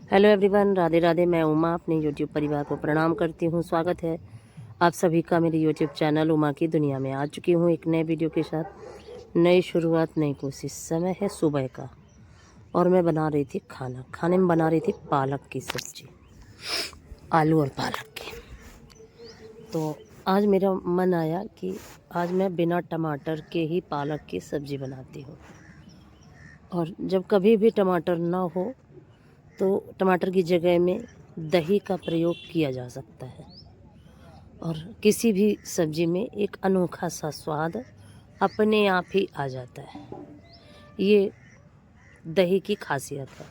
Hello everyone, Radhe Radhe. मैं उमा अपने YouTube परिवार को प्रणाम करती हूँ। स्वागत है आप सभी का मेरे यूट्यूब चैनल उमा की दुनिया में। आ चुकी हूँ एक नए वीडियो के साथ। नई शुरुआत, नई कोशिश। समय है सुबह का और मैं बना रही थी खाने में बना रही थी पालक की सब्जी, आलू और पालक की। तो आज मेरा मन आया कि आज मैं बिना टमाटर के ही पालक की सब्जी बनाती हूँ। और जब कभी भी टमाटर ना हो तो टमाटर की जगह में दही का प्रयोग किया जा सकता है और किसी भी सब्जी में एक अनोखा सा स्वाद अपने आप ही आ जाता है। ये दही की खासियत है।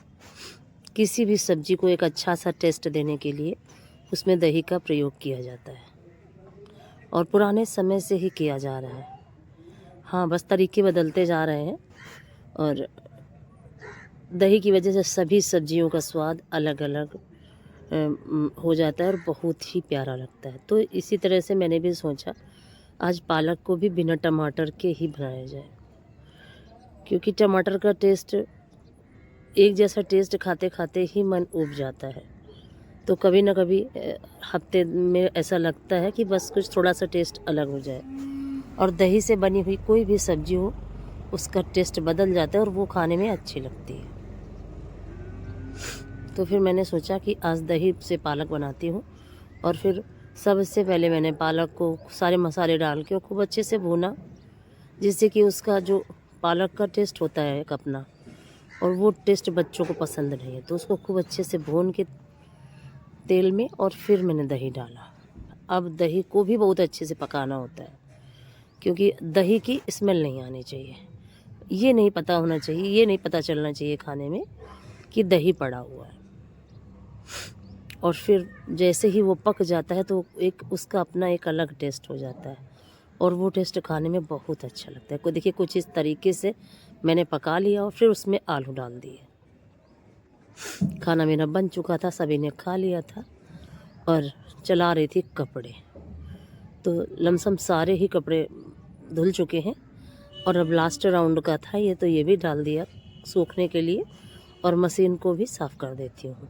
किसी भी सब्जी को एक अच्छा सा टेस्ट देने के लिए उसमें दही का प्रयोग किया जाता है और पुराने समय से ही किया जा रहा है। हाँ, बस तरीके बदलते जा रहे हैं और दही की वजह से सभी सब्जियों का स्वाद अलग अलग हो जाता है और बहुत ही प्यारा लगता है। तो इसी तरह से मैंने भी सोचा आज पालक को भी बिना टमाटर के ही बनाया जाए, क्योंकि टमाटर का टेस्ट एक जैसा टेस्ट खाते खाते ही मन ऊब जाता है। तो कभी ना कभी हफ्ते में ऐसा लगता है कि बस कुछ थोड़ा सा टेस्ट अलग हो जाए, और दही से बनी हुई कोई भी सब्जी हो उसका टेस्ट बदल जाता है और वो खाने में अच्छी लगती है। तो फिर मैंने सोचा कि आज दही से पालक बनाती हूँ। और फिर सबसे पहले मैंने पालक को सारे मसाले डाल के खूब अच्छे से भूना, जिससे कि उसका जो पालक का टेस्ट होता है एक अपना, और वो टेस्ट बच्चों को पसंद नहीं है। तो उसको खूब अच्छे से भून के तेल में और फिर मैंने दही डाला। अब दही को भी बहुत अच्छे से पकाना होता है, क्योंकि दही की स्मेल नहीं आनी चाहिए। ये नहीं पता होना चाहिए, ये नहीं पता चलना चाहिए खाने में कि दही पड़ा हुआ है। और फिर जैसे ही वो पक जाता है तो एक उसका अपना एक अलग टेस्ट हो जाता है और वो टेस्ट खाने में बहुत अच्छा लगता है। को देखिए, कुछ इस तरीके से मैंने पका लिया और फिर उसमें आलू डाल दिए। खाना मेरा बन चुका था, सभी ने खा लिया था और चला रही थी कपड़े। तो लमसम सारे ही कपड़े धुल चुके हैं और अब लास्ट राउंड का था ये, तो ये भी डाल दिया सूखने के लिए और मशीन को भी साफ़ कर देती हूँ।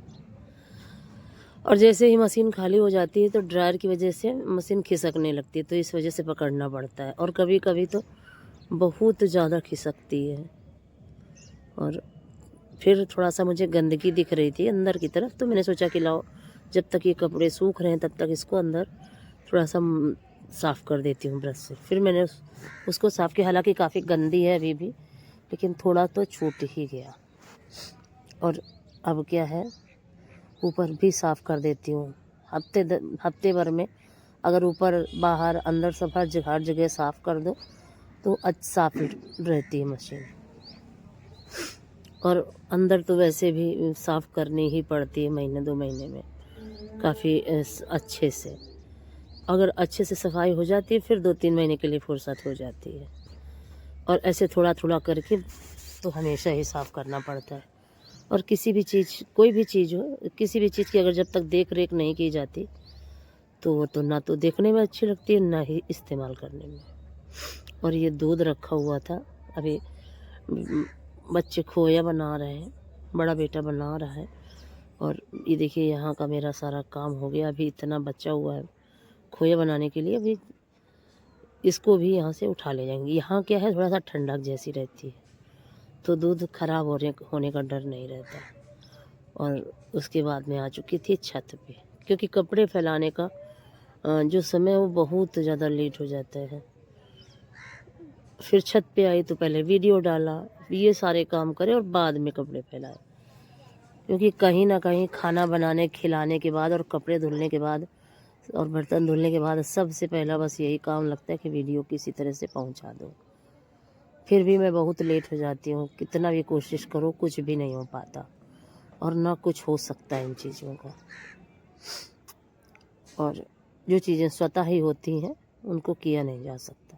और जैसे ही मशीन खाली हो जाती है तो ड्रायर की वजह से मशीन खिसकने लगती है, तो इस वजह से पकड़ना पड़ता है। और कभी कभी तो बहुत ज़्यादा खिसकती है। और फिर थोड़ा सा मुझे गंदगी दिख रही थी अंदर की तरफ, तो मैंने सोचा कि लाओ जब तक ये कपड़े सूख रहे हैं तब तक इसको अंदर थोड़ा सा साफ़ कर देती हूँ ब्रश से। फिर मैंने उसको साफ़ किया। हालांकि काफ़ी गंदी है अभी भी, लेकिन थोड़ा तो छूट ही गया। और अब क्या है, ऊपर भी साफ़ कर देती हूँ। हफ्ते भर में अगर ऊपर बाहर अंदर सब हर जगह साफ़ कर दो तो साफ़ रहती है मशीन। और अंदर तो वैसे भी साफ़ करनी ही पड़ती है महीने 2 महीने में काफ़ी अच्छे से। अगर अच्छे से सफाई हो जाती है फिर 2-3 महीने के लिए फुर्सत हो जाती है। और ऐसे थोड़ा थोड़ा करके तो हमेशा ही साफ़ करना पड़ता है। और किसी भी चीज़, कोई भी चीज़ हो, किसी भी चीज़ की अगर जब तक देख रेख नहीं की जाती तो वो तो ना तो देखने में अच्छी लगती है ना ही इस्तेमाल करने में। और ये दूध रखा हुआ था, अभी बच्चे खोया बना रहे हैं, बड़ा बेटा बना रहा है। और ये देखिए यहाँ का मेरा सारा काम हो गया। अभी इतना बचा हुआ है खोया बनाने के लिए, अभी इसको भी यहाँ से उठा ले जाएंगे। यहाँ क्या है, थोड़ा सा ठंडक जैसी रहती है तो दूध खराब होने का डर नहीं रहता। और उसके बाद में आ चुकी थी छत पे, क्योंकि कपड़े फैलाने का जो समय है वो बहुत ज़्यादा लेट हो जाता है। फिर छत पे आई तो पहले वीडियो डाला, ये सारे काम करे और बाद में कपड़े फैलाए, क्योंकि कहीं ना कहीं खाना बनाने खिलाने के बाद और कपड़े धुलने के बाद और बर्तन धुलने के बाद सबसे पहला बस यही काम लगता है कि वीडियो किसी तरह से पहुंचा दो। फिर भी मैं बहुत लेट हो जाती हूँ, कितना भी कोशिश करो कुछ भी नहीं हो पाता और ना कुछ हो सकता है इन चीज़ों का। और जो चीज़ें स्वतः ही होती हैं उनको किया नहीं जा सकता।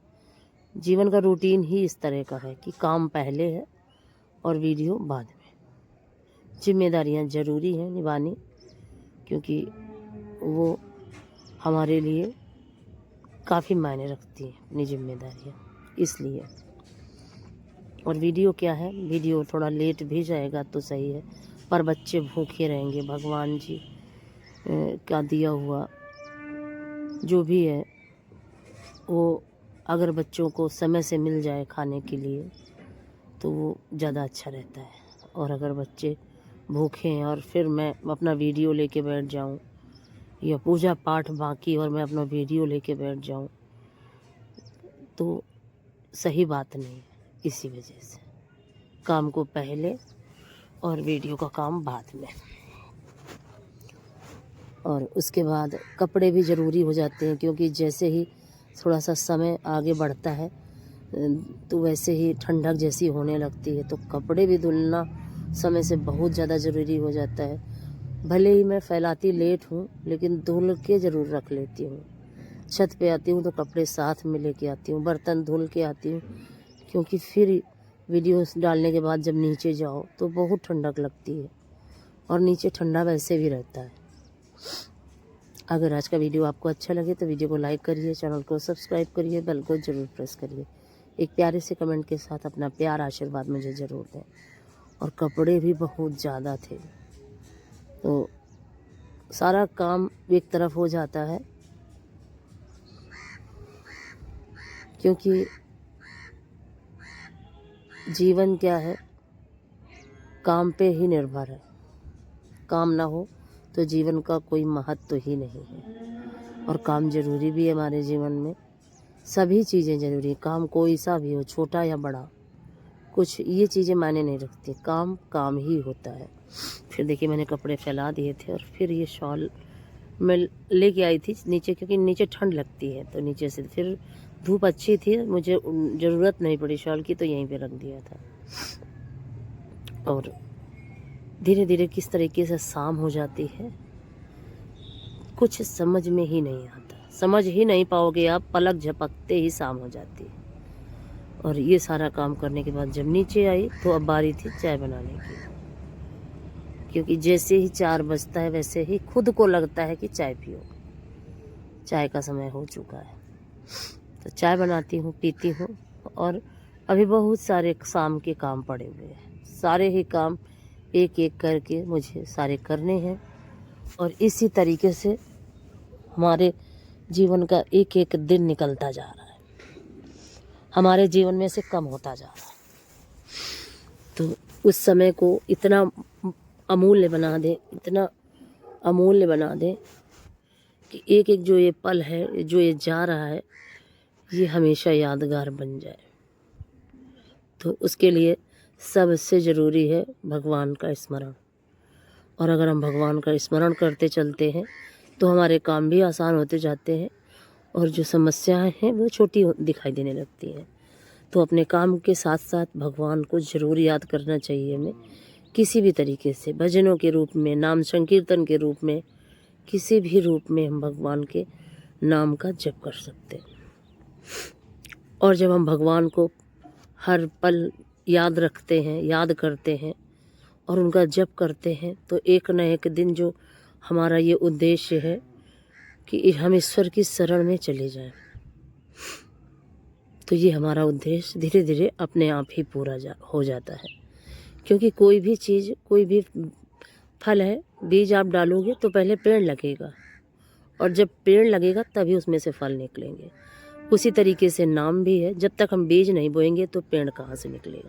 जीवन का रूटीन ही इस तरह का है कि काम पहले है और वीडियो बाद में। जिम्मेदारियां ज़रूरी हैं निभानी, क्योंकि वो हमारे लिए काफ़ी मायने रखती हैं अपनी जिम्मेदारियां, इसलिए। और वीडियो क्या है, वीडियो थोड़ा लेट भी जाएगा तो सही है, पर बच्चे भूखे रहेंगे। भगवान जी का दिया हुआ जो भी है वो अगर बच्चों को समय से मिल जाए खाने के लिए तो वो ज़्यादा अच्छा रहता है। और अगर बच्चे भूखे हैं और फिर मैं अपना वीडियो लेके बैठ जाऊं या पूजा पाठ बाकी और मैं अपना वीडियो लेके बैठ जाऊं तो सही बात नहीं है। इसी वजह से काम को पहले और वीडियो का काम बाद में। और उसके बाद कपड़े भी ज़रूरी हो जाते हैं, क्योंकि जैसे ही थोड़ा सा समय आगे बढ़ता है तो वैसे ही ठंडक जैसी होने लगती है, तो कपड़े भी धुलना समय से बहुत ज़्यादा ज़रूरी हो जाता है। भले ही मैं फैलाती लेट हूँ लेकिन धुल के ज़रूर रख लेती हूँ। छत पे आती हूँ तो कपड़े साथ में लेके आती हूँ, बर्तन धुल के आती हूँ, क्योंकि फिर वीडियोस डालने के बाद जब नीचे जाओ तो बहुत ठंडक लगती है और नीचे ठंडा वैसे भी रहता है। अगर आज का वीडियो आपको अच्छा लगे तो वीडियो को लाइक करिए, चैनल को सब्सक्राइब करिए, बेल को ज़रूर प्रेस करिए। एक प्यारे से कमेंट के साथ अपना प्यार आशीर्वाद मुझे ज़रूर दें। और कपड़े भी बहुत ज़्यादा थे तो सारा काम एक तरफ हो जाता है, क्योंकि जीवन क्या है, काम पे ही निर्भर है। काम ना हो तो जीवन का कोई महत्व ही नहीं है। और काम ज़रूरी भी है हमारे जीवन में। सभी चीज़ें ज़रूरी, काम कोई सा भी हो, छोटा या बड़ा, कुछ ये चीज़ें मायने नहीं रखती। काम काम ही होता है। फिर देखिए मैंने कपड़े फैला दिए थे और फिर ये शॉल मैं लेके आई थी नीचे, क्योंकि नीचे ठंड लगती है तो नीचे से फिर धूप अच्छी थी, मुझे ज़रूरत नहीं पड़ी शॉल की, तो यहीं पे रख दिया था। और धीरे धीरे किस तरीके से शाम हो जाती है कुछ समझ में ही नहीं आता। समझ ही नहीं पाओगे आप, पलक झपकते ही शाम हो जाती है। और ये सारा काम करने के बाद जब नीचे आई तो अब बारी थी चाय बनाने की, क्योंकि जैसे ही 4 बजता है वैसे ही खुद को लगता है कि चाय पियो, चाय का समय हो चुका है। तो चाय बनाती हूँ, पीती हूँ। और अभी बहुत सारे शाम के काम पड़े हुए हैं, सारे ही काम एक एक करके मुझे सारे करने हैं। और इसी तरीके से हमारे जीवन का एक एक दिन निकलता जा रहा है, हमारे जीवन में से कम होता जा रहा है। तो उस समय को इतना अमूल्य बना दें, इतना अमूल्य बना दें कि एक एक जो ये पल है, जो ये जा रहा है, ये हमेशा यादगार बन जाए। तो उसके लिए सबसे ज़रूरी है भगवान का स्मरण। और अगर हम भगवान का स्मरण करते चलते हैं तो हमारे काम भी आसान होते जाते हैं और जो समस्याएं हैं वो छोटी दिखाई देने लगती हैं। तो अपने काम के साथ साथ भगवान को ज़रूर याद करना चाहिए हमें, किसी भी तरीके से, भजनों के रूप में, नाम संकीर्तन के रूप में, किसी भी रूप में हम भगवान के नाम का जप कर सकते हैं। और जब हम भगवान को हर पल याद रखते हैं, याद करते हैं और उनका जप करते हैं तो एक न एक दिन जो हमारा ये उद्देश्य है कि हम ईश्वर की शरण में चले जाएं, तो ये हमारा उद्देश्य धीरे धीरे अपने आप ही पूरा हो जाता है। क्योंकि कोई भी चीज़, कोई भी फल है, बीज आप डालोगे तो पहले पेड़ लगेगा और जब पेड़ लगेगा तभी उसमें से फल निकलेंगे। उसी तरीके से नाम भी है, जब तक हम बीज नहीं बोएंगे तो पेड़ कहाँ से निकलेगा।